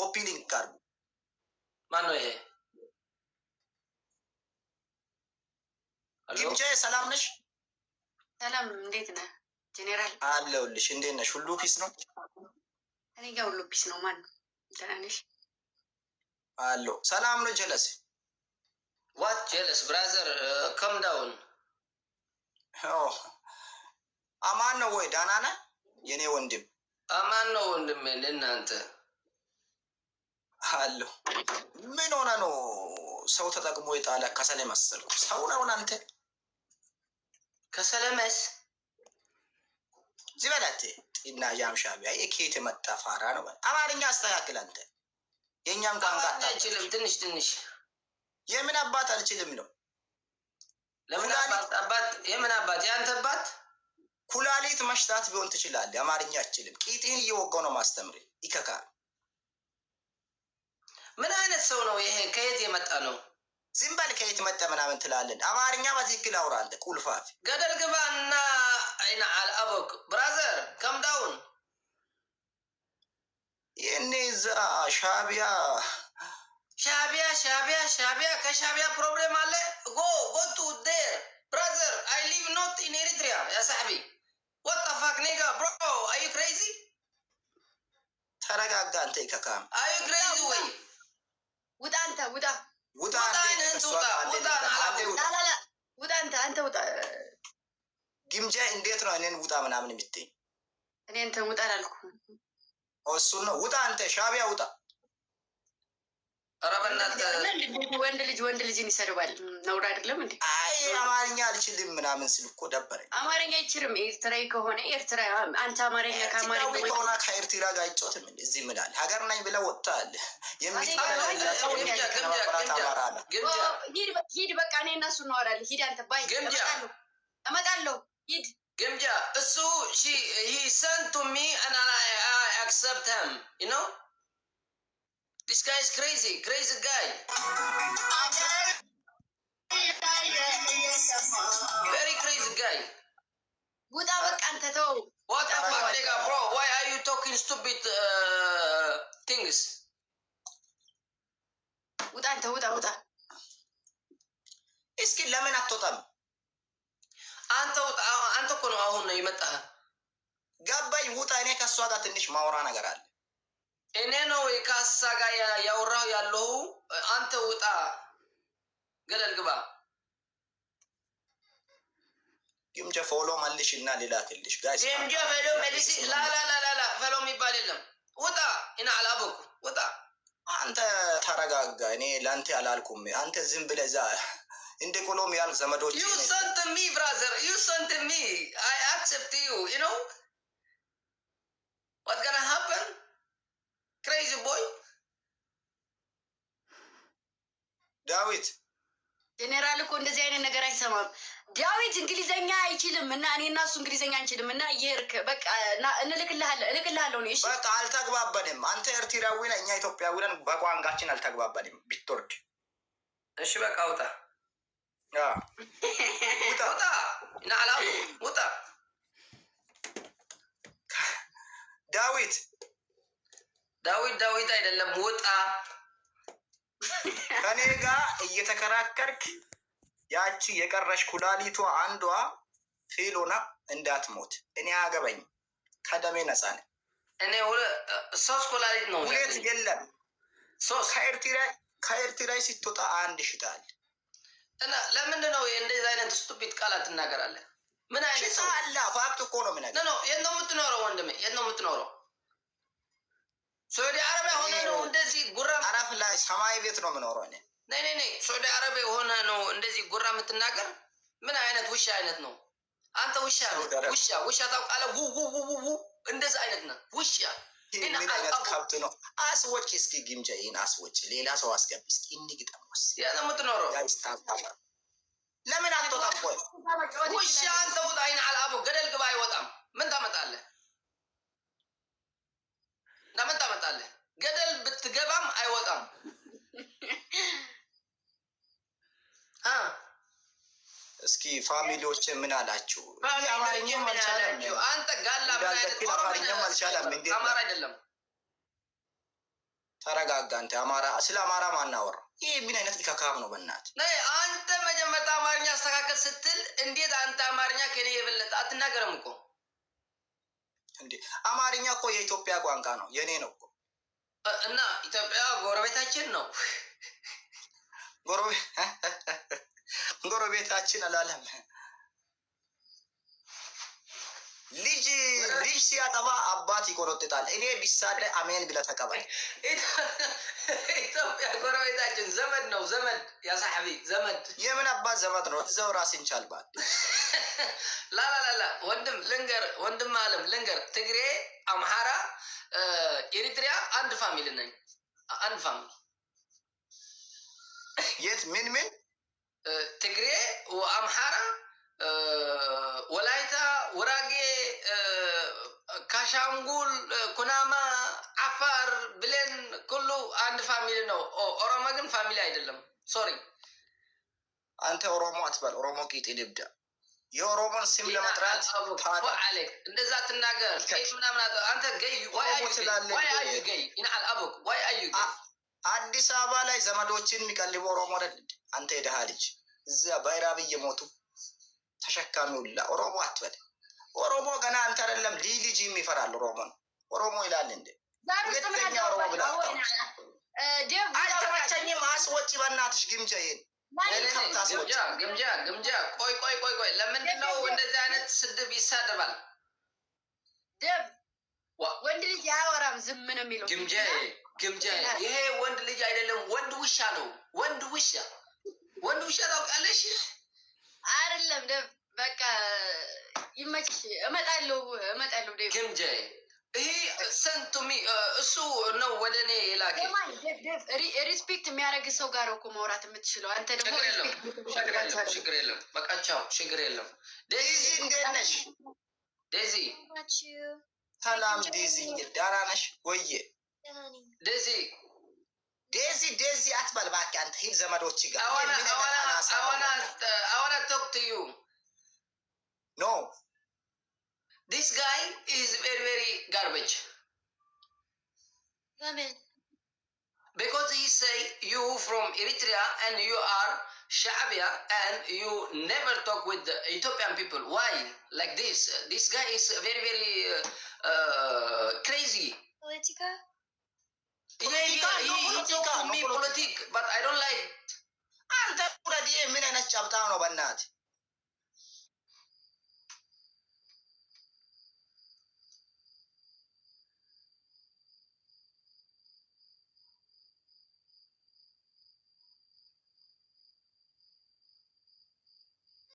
ኮፒ ሊንክ አድርጉ። ማን ነው ይሄ? ጊምጃ ሰላም ነሽ? ሰላም እንዴት ነህ ጄኔራል? አለሁልሽ። እንዴት ነሽ? ሁሉ ፒስ ነው? እኔ ጋር ሁሉ ፒስ ነው። ማን ደህና ነሽ? አለሁ። ሰላም ነው ጀለስ? ዋት ጀለስ ብራዘር ከም ዳውን። አማን ነው ወይ? ደህና ነህ የኔ ወንድም? አማን ነው ወንድም። ለእናንተ አለሁ። ምን ሆነ ነው ሰው ተጠቅሞ የጣለ ከሰለ መሰልኩ። ሰው ነው አንተ? ከሰለመስ ዝበላት እና ጃምሻቢያ የኬት መጣ ፋራ ነው። አማርኛ አስተካክል አንተ። የኛም ቋንቋ አትችልም። ትንሽ የምን አባት አልችልም ነው? ለምን አባት የምን አባት? ያንተ አባት ኩላሊት መሽታት ቢሆን ትችላለህ። አማርኛ አትችልም። ቂጤን እየወጋው ነው ማስተምር ይከካ። ምን አይነት ሰው ነው ይሄ? ከየት የመጣ ነው? ዝም በል። ከየት መጣ ምናምን ትላለን። አማርኛ በትክክል አውራ አንተ ቁልፋፍ። ገደል ግባና አይና አልአቦክ ብራዘር ከም ዳውን። የኔ ዛ ሻቢያ ከሻቢያ ፕሮብሌም አለ። go to there brother. I live not in Eritrea ya sahbi. What the fuck nigga bro? Are you crazy? ተረጋጋ አንተ ይከካም። Are you crazy ወይ? ውጣ አንተ ውጣ ውጣ አንተ ውጣ። ጊምጃ እንዴት ነው እኔን ውጣ ምናምን የምትይኝ? እኔ እንትን ውጣ አላልኩም። እሱን ነው ውጣ አንተ ሻቢያ ውጣ። ኧረ በእናትህ ወንድ ልጅን ይሰድባል። ነውር አይደለም እንዴ? አይ አማርኛ አልችልም ምናምን ስል እኮ ደበረኝ። አማርኛ አይችልም። ኤርትራዊ ከሆነ ኤርትራ አንተ አማርኛ ከአማርኛ ከሆነ ከኤርትራ ጋር አይጮትም እንዴ? እዚህ ምላል ሀገር ነኝ ብለህ ወጥተሃል። ሂድ በቃ እኔ እና እሱ እናወራለን። ሂድ አንተ ባይ እመጣለሁ። ሂድ ግምጃ እሱ he sent to me and I accept him, you know. This guy is crazy guy. Very crazy guy. ውጣ በቃ አንተ ተው። What the fuck nigga bro? Why are you talking stupid things? ውጣ አንተ ውጣ። እስኪ ለምን አትወጣም? አንተ እኮ ነው አሁን ነው የመጣህ። ገባኝ። ውጣ። እኔ ከእሷ ጋር ትንሽ ማውራ ነገር አለ። እኔ ነው ከእሷ ጋር ያወራሁ ያለሁ። አንተ ውጣ፣ ገደል ግባ። ጊምጃ ፎሎ መልሽ እና ሊላክልሽ ጋይስ። ጊምጃ ፎሎ መልሽ። ላ ፎሎ የሚባል የለም። ውጣ። እና አላበኩ ውጣ። አንተ ተረጋጋ። እኔ ለአንተ አላልኩም። አንተ ዝም ብለህ እዛ እንደ ኮሎም ያልክ ዘመዶች you sent me brother, you sent me, I accept you, you know what gonna happen? Crazy boy. ዳዊት ጄኔራል እኮ እንደዚህ አይነት ነገር አይሰማም። ዳዊት እንግሊዘኛ አይችልም እና እኔ እና እሱ እንግሊዘኛ አንችልም እና ይርክ በቃ እልክልሃለሁ ነው። እሺ በቃ አልተግባባንም። አንተ ኤርትራዊ ነህ፣ እኛ ኢትዮጵያዊ ነን። በቋንቋችን አልተግባባንም። ቢትወርድ እሺ በቃ ውጣ። ውጣ እና አላሉ ውጣ። ዳዊት አይደለም ውጣ። ከኔ ጋር እየተከራከርክ ያቺ የቀረሽ ኩላሊቷ አንዷ ፌሎና እንዳትሞት እኔ አገበኝ። ከደሜ ነፃ ነኝ። እኔ ሶስት ኩላሊት ነው ሁለት የለም። ሶስት ከኤርትራ ስትወጣ አንድ ሽጣል። እና ለምንድን ነው እንደዚህ አይነት ስቱፒድ ቃላት ትናገራለህ? ምን አይነት ሰው አለ? ፋክት እኮ ነው። ምን ነው የት ነው የምትኖረው ወንድሜ? የት ነው የምትኖረው? ሳውዲ አረቢያ ሆነ ነው እንደዚህ ጉራ? አረፍ ላይ ሰማይ ቤት ነው የምኖረው እኔ። ነይ ሳውዲ አረቢያ ሆነ ነው እንደዚህ ጉራ የምትናገር? ምን አይነት ውሻ አይነት ነው አንተ? ውሻ ታውቃለህ? ው እንደዚህ አይነት ነው ውሻ። ምን አይነት ከብት ነው? አስወጭ እስኪ ጊምጃ ይሄን አስወጭ። ሌላ ሰው አስገቢ እስኪ። እንግጠምስ የት ነው የምትኖረው? ለምን አትወጣም? ቆይ ውሻ አንተ ውጣ። አይን አልአቦ ገደል ግባ። አይወጣም። ምን ታመጣለህ? ገደል ብትገባም አይወጣም። እስኪ ፋሚሊዎች ምን አላችሁ? አማርኛም አልቻለም። አንተ ጋላ ምን አይነት አማርኛም አልቻለም። አማራ አይደለም ተረጋጋ አንተ። አማራ ስለ አማራ ማናወራ? ይሄ ምን አይነት ኢካካም ነው በእናት? አንተ መጀመሪያ አማርኛ አስተካከል ስትል እንዴት አንተ አማርኛ ከኔ የበለጠ አትናገርም እኮ እንዴ? አማርኛ እኮ የኢትዮጵያ ቋንቋ ነው፣ የኔ ነው እኮ። እና ኢትዮጵያ ጎረቤታችን ነው። ጎረቤታችን አላለም። ልጅ ሲያጠፋ አባት ይቆረጥጣል። እኔ ቢሳደ አሜን ብለህ ተቀበል። ኢትዮጵያ ጎረቤታችን ዘመድ ነው። ዘመድ ያ ሳሕቢ ዘመድ። የምን አባት ዘመድ ነው? እዛው ራስን ቻልባል። ላላላላ ወንድም አለም ልንገር፣ ትግሬ፣ አምሓራ፣ ኤሪትሪያ አንድ ፋሚሊ ነኝ። አንድ ፋሚሊ። የት ምን ትግሬ፣ አምሓራ፣ ወላይታ፣ ወራጌ፣ ካሻንጉል፣ ኩናማ፣ አፋር፣ ብሌን ኩሉ አንድ ፋሚሊ ነው። ኦሮሞ ግን ፋሚሊ አይደለም። ሶሪ አንተ ኦሮሞ አትበል። ኦሮሞ ቂጥ ይብዳ። የኦሮሞን ስም ለመጥራት አለክ እንደዛ ትናገር። ምናምን አንተ ገይ ዋይ አዩ ገይ ይናል አቡክ ዋይ አዩ ገይ አዲስ አበባ ላይ ዘመዶችን የሚቀልቡ ኦሮሞ አይደል? አንተ የደሃ ልጅ እዛ ባይራብ እየሞቱ ተሸካሚውላ ኦሮሞ አትበል። ኦሮሞ ገና አንተ አይደለም ልጅ የሚፈራል ኦሮሞ ነው። ኦሮሞ ይላል እንዴ? ሁለተኛ ኦሮሞ ብላ አልተመቸኝም። አስወጪ በእናትሽ ግምጃ ይሄን ግምጃ ቆይ ለምንድን ነው እንደዚህ አይነት ስድብ ይሳደባል? ደብ ወንድ ልጅ አያወራም፣ ዝም ነው የሚለው። ግምጃ ይሄ ወንድ ልጅ አይደለም፣ ወንድ ውሻ ነው። ወንድ ውሻ ታውቃለሽ? አይደለም ደብ በቃ ይመችሽ። እመጣለሁ ደብ ግምጃ ይሄ ሰንቱሚ እሱ ነው ወደ እኔ የላከ። ሪስፔክት የሚያደርግ ሰው ጋር እኮ ማውራት የምትችለው አንተ ደግሞ ችግር የለም። በቃ ቻው፣ ችግር የለም። ዴዚ እንዴት ነሽ? ዴዚ ሰላም ዴዚ፣ ደህና ነሽ ወዬ? ዴዚ አትበል እባክህ አንተ። ሂድ ዘመዶች ጋር I wanna talk to you. No. This guy is very, very garbage. Because he say you from Eritrea and you are Shaabia and you never talk with the Ethiopian people. Why? Like this? This guy is very, very crazy. Politica? Yeah, he told me politics, but I don't like. አንተ ቁረዲ ምን አይነት ጫብጣ ነው በእናትህ?